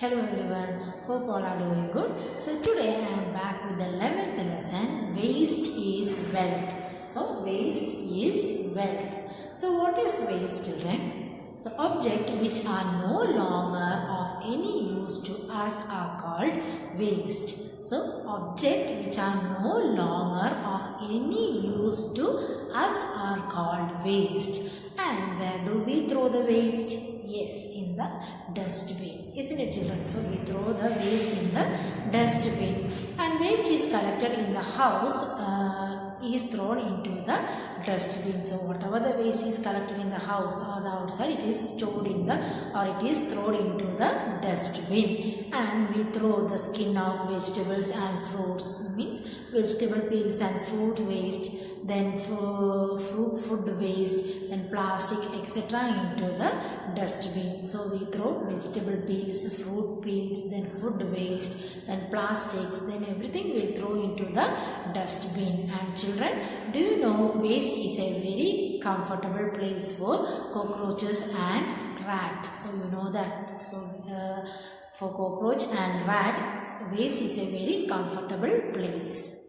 Hello everyone, hope all are doing good. So today I am back with the 11th lesson, waste is wealth. So waste is wealth. So what is waste, children? So objects which are no longer of any use to us are called waste. So objects which are no longer of any use to us are called waste. And where do we throw the waste? Yes, in the dustbin. Isn't it, children? So we throw the waste in the dustbin. And waste is collected in the house, is thrown into the dustbin. So whatever the waste is collected in the house or the outside, it is stored in the or it is thrown into the dustbin. And we throw the skin of vegetables and fruits, means vegetable peels and fruit waste, then food waste, then plastic, etc. into the dustbin. So we throw vegetable peels, fruit peels, then food waste, then plastics, then everything we'll throw into the dustbin. And children, do you know waste is a very comfortable place for cockroaches and rat? So you know that. So for cockroach and rat, waste is a very comfortable place.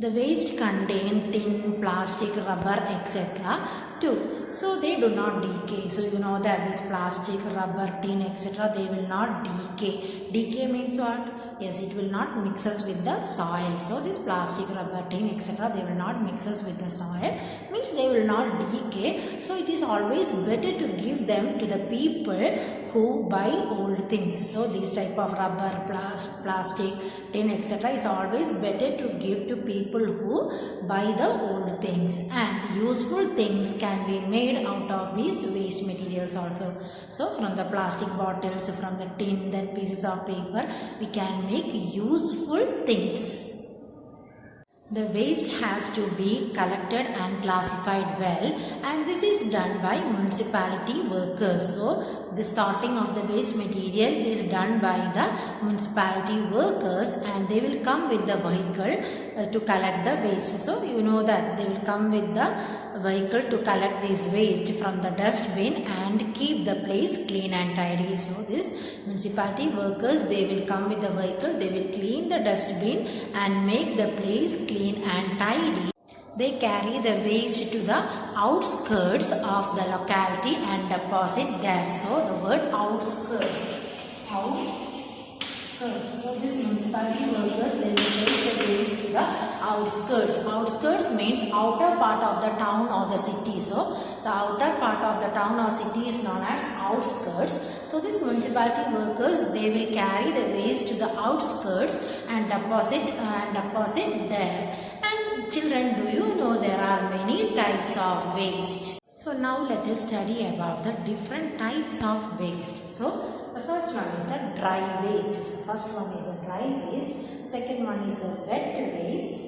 The waste contain tin, plastic, rubber, etc. too. So they do not decay. So you know that this plastic, rubber, tin, etc. they will not decay. Decay means what? Yes, it will not mix us with the soil. So this plastic, rubber, tin, etc. they will not mix us with the soil. Means they will not decay. So it is always better to give them to the people who buy old things. So this type of rubber, plastic, tin, etc. is always better to give to people who buy the old things. And useful things can be made out of these waste materials also. So from the plastic bottles, from the tin, then pieces of paper, we can make useful things. The waste has to be collected and classified well, and this is done by municipality workers. So the sorting of the waste material is done by the municipality workers, and they will come with the vehicle to collect the waste. So you know that they will come with the vehicle to collect this waste from the dustbin and keep the place clean and tidy. So this municipality workers, they will come with the vehicle, they will clean the dustbin and make the place clean and tidy. They carry the waste to the outskirts of the locality and deposit there. So the word outskirts. So this municipality workers, they will take the waste to the outskirts. Outskirts means outer part of the town or the city. So the outer part of the town or city is known as outskirts. So this municipality workers, they will carry the waste to the outskirts and deposit there. And children, do you know there are many types of waste? So now let us study about the different types of waste. So the first one is the dry waste. So first one is the dry waste. Second one is the wet waste.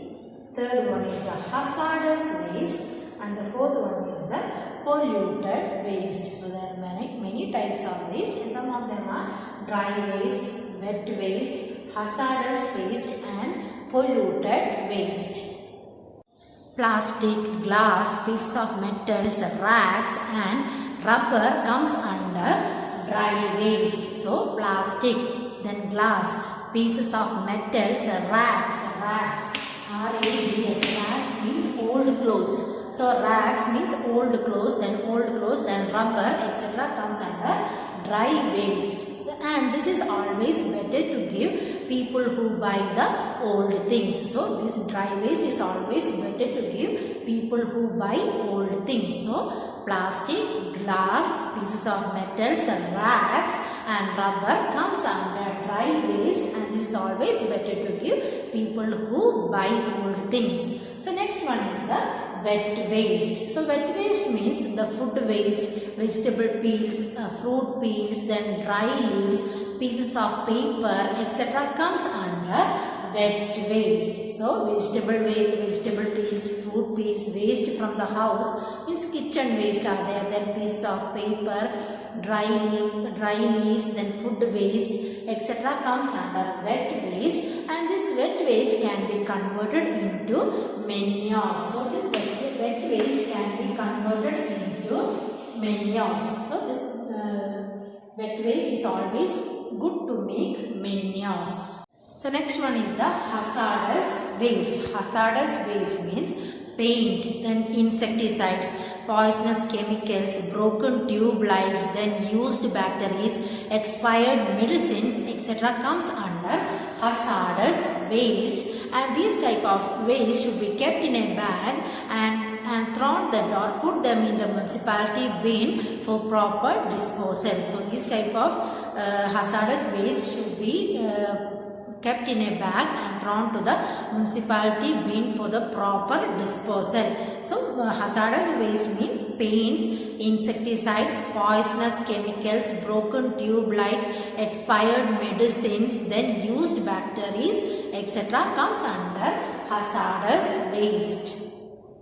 Third one is the hazardous waste. And the fourth one is the polluted waste. So there are many types of waste. And some of them are dry waste, wet waste, hazardous waste and polluted waste. Plastic, glass, pieces of metals, rags and rubber comes under dry waste. So plastic, then glass, pieces of metals, rags, R-A-G-S, rags means old clothes. So rags means old clothes, then rubber, etc. comes under dry waste. So, and this is always better to give people who buy the old things. So this dry waste is always better to give people who buy old things. So plastic, glass, pieces of metals, rags and rubber comes under dry waste, and this is always better to give people who buy old things. So next one is the wet waste. So wet waste means the food waste, vegetable peels, fruit peels, then dry leaves, pieces of paper, etc. comes under wet waste. So vegetable peels, fruit peels, waste from the house means kitchen waste are there, then pieces of paper, dry leaves, then food waste, etc. comes under wet waste, and this wet waste can be converted into manure. So this wet waste can be converted into manure. So this wet waste is always good So next one is the hazardous waste. Hazardous waste means paint, then insecticides, poisonous chemicals, broken tube lights, then used batteries, expired medicines, etc. comes under hazardous waste, and these type of waste should be kept in a bag and thrown them or put them in the municipality bin for proper disposal. So this type of hazardous waste should be kept in a bag and thrown to the municipality bin for the proper disposal. So hazardous waste means paints, insecticides, poisonous chemicals, broken tube lights, expired medicines, then used batteries, etc. comes under hazardous waste.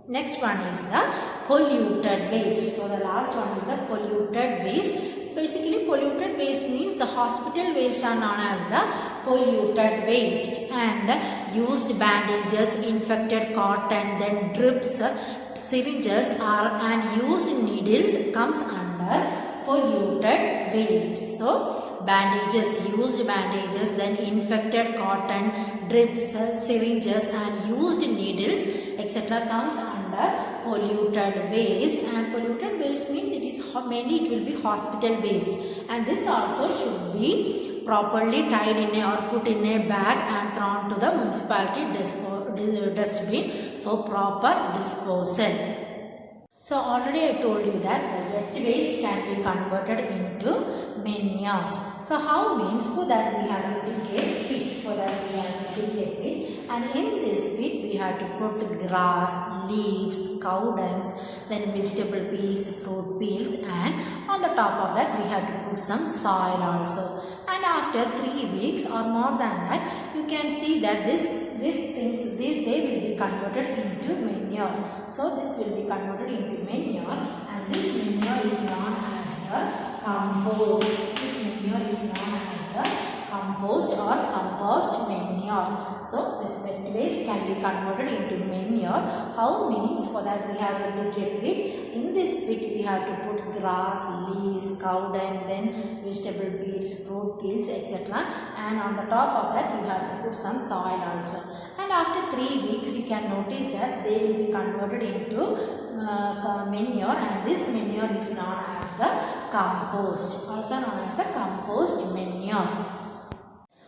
Next one is the polluted waste. So the last one is the polluted waste. Basically, polluted waste means the hospital waste are known as the polluted waste, and used bandages, infected cotton, then drips, syringes and used needles comes under polluted waste. So bandages, used bandages, then infected cotton, drips, syringes and used needles, etc. comes under polluted waste. And polluted waste means mainly it will be hospital waste, and this also should be properly tied in or put in a bag and thrown to the municipality dustbin for proper disposal. So already I told you that the wet waste can be converted into manures. So how means for that we have to dig a pit. For that we have to dig a pit, and in this pit we have to put grass, leaves, cow dungs, then vegetable peels, fruit peels, and on the top of that we have to put some soil also. And after 3 weeks or more than that, you can see that they will be converted into manure. So this will be converted into manure, and this manure is known as the compost. This manure is known as the compost or compost manure. So this wet waste can be converted into manure. How means for that we have to dig a pit. In this pit we have to put grass, leaves, cow dung, then vegetable peels, fruit peels, etc. And on the top of that you have to put some soil also. And after 3 weeks you can notice that they will be converted into manure, and this manure is known as the compost, also known as the compost manure.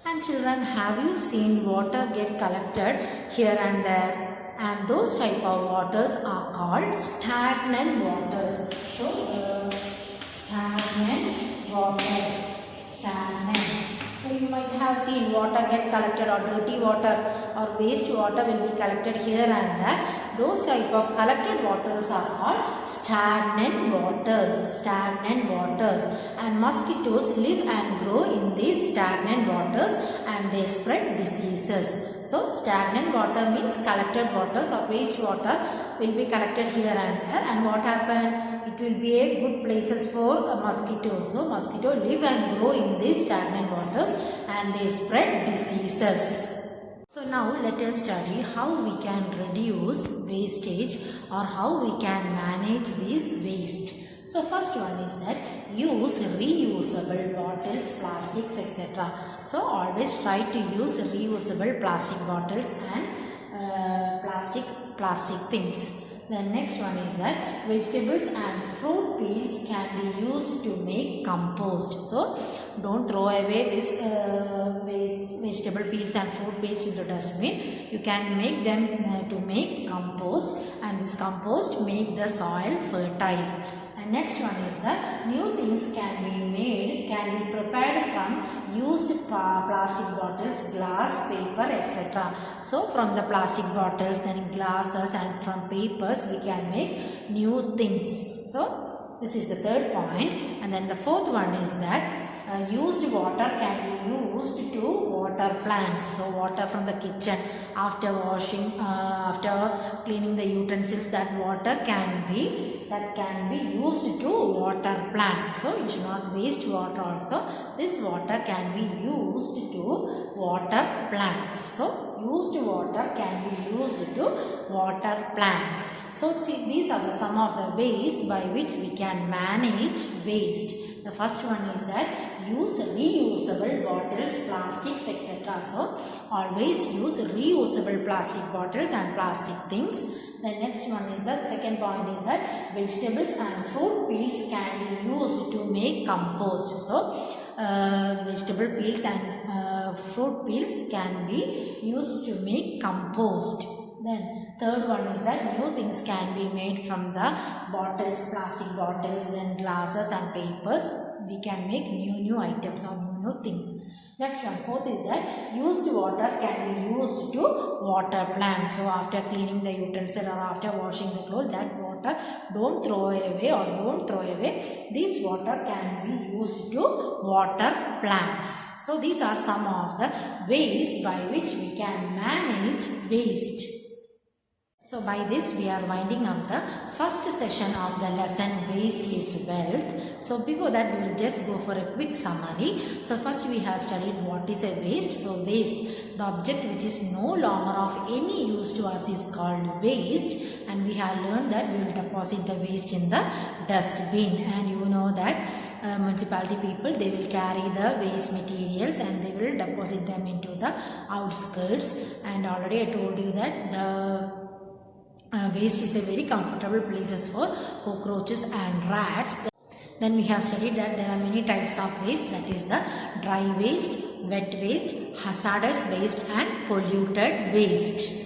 And children, have you seen water get collected here and there? And those type of waters are called stagnant waters. So stagnant waters, stagnant. So you might have seen water get collected, or dirty water or waste water will be collected here and there. Those type of collected waters are called stagnant waters, stagnant waters. And mosquitoes live and grow in these stagnant waters, and they spread diseases. So stagnant water means collected waters or waste water will be collected here and there, and what happened? It will be a good places for mosquitoes. So mosquitoes live and grow in these stagnant waters, and they spread diseases. So now let us study how we can reduce wastage or how we can manage this waste. So first one is that use reusable bottles, plastics, etc. So always try to use reusable plastic bottles and plastic things. The next one is that vegetables and fruit peels can be used to make compost. So don't throw away this vegetable peels and fruit peels into dustbin. You can make them to make compost, and this compost make the soil fertile. And next one is that new things can be prepared from used plastic bottles, glass, paper, etc. So from the plastic bottles, then glasses, and from papers we can make new things. So this is the third point. And then the fourth one is that used water can be used to water plants. So water from the kitchen, after washing, after cleaning the utensils, that water can be used to water plants. So you should not waste water also. This water can be used to water plants. So used water can be used to water plants. So see, these are some of the ways by which we can manage waste. The first one is that use reusable bottles, plastics, etc. So always use reusable plastic bottles and plastic things. The next one is the second point is that vegetables and fruit peels can be used to make compost. So vegetable peels and fruit peels can be used to make compost. Then third one is that new things can be made from the bottles, plastic bottles, then glasses and papers. We can make new items or new things. Next one, fourth is that used water can be used to water plants. So after cleaning the utensil or after washing the clothes, that water don't throw away. This water can be used to water plants. So these are some of the ways by which we can manage waste. So by this we are winding up the first session of the lesson Waste is Wealth. So before that we will just go for a quick summary. So first we have studied what is a waste. So waste, the object which is no longer of any use to us, is called waste, and we have learned that we will deposit the waste in the dustbin. And you know that municipality people, they will carry the waste materials and they will deposit them into the outskirts. And already I told you that the waste is a very comfortable places for cockroaches and rats. Then we have studied that there are many types of waste, that is the dry waste, wet waste, hazardous waste and polluted waste.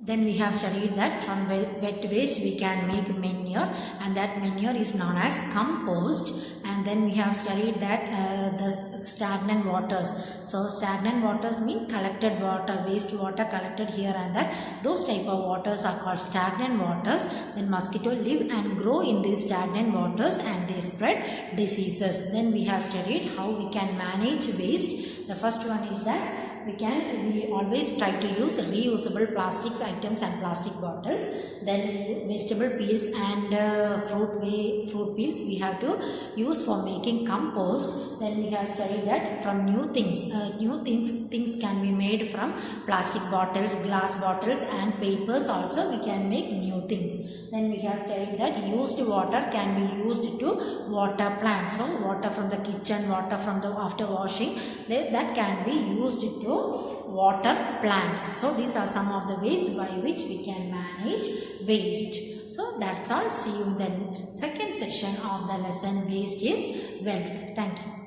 Then we have studied that from wet waste we can make manure, and that manure is known as compost. And then we have studied that the stagnant waters. So stagnant waters mean collected water, waste water collected here and there. Those type of waters are called stagnant waters. Then mosquito live and grow in these stagnant waters and they spread diseases. Then we have studied how we can manage waste. The first one is that we always try to use reusable plastics items and plastic bottles. Then vegetable peels and fruit peels we have to use for making compost. Then we have studied that from new things can be made from plastic bottles, glass bottles and papers. Also we can make new things. Then we have studied that used water can be used to water plants. So water from the kitchen, water from the after washing, that can be used to water plants. So these are some of the ways by which we can manage waste. So that's all. See you in the second section of the lesson Waste is Wealth. Thank you.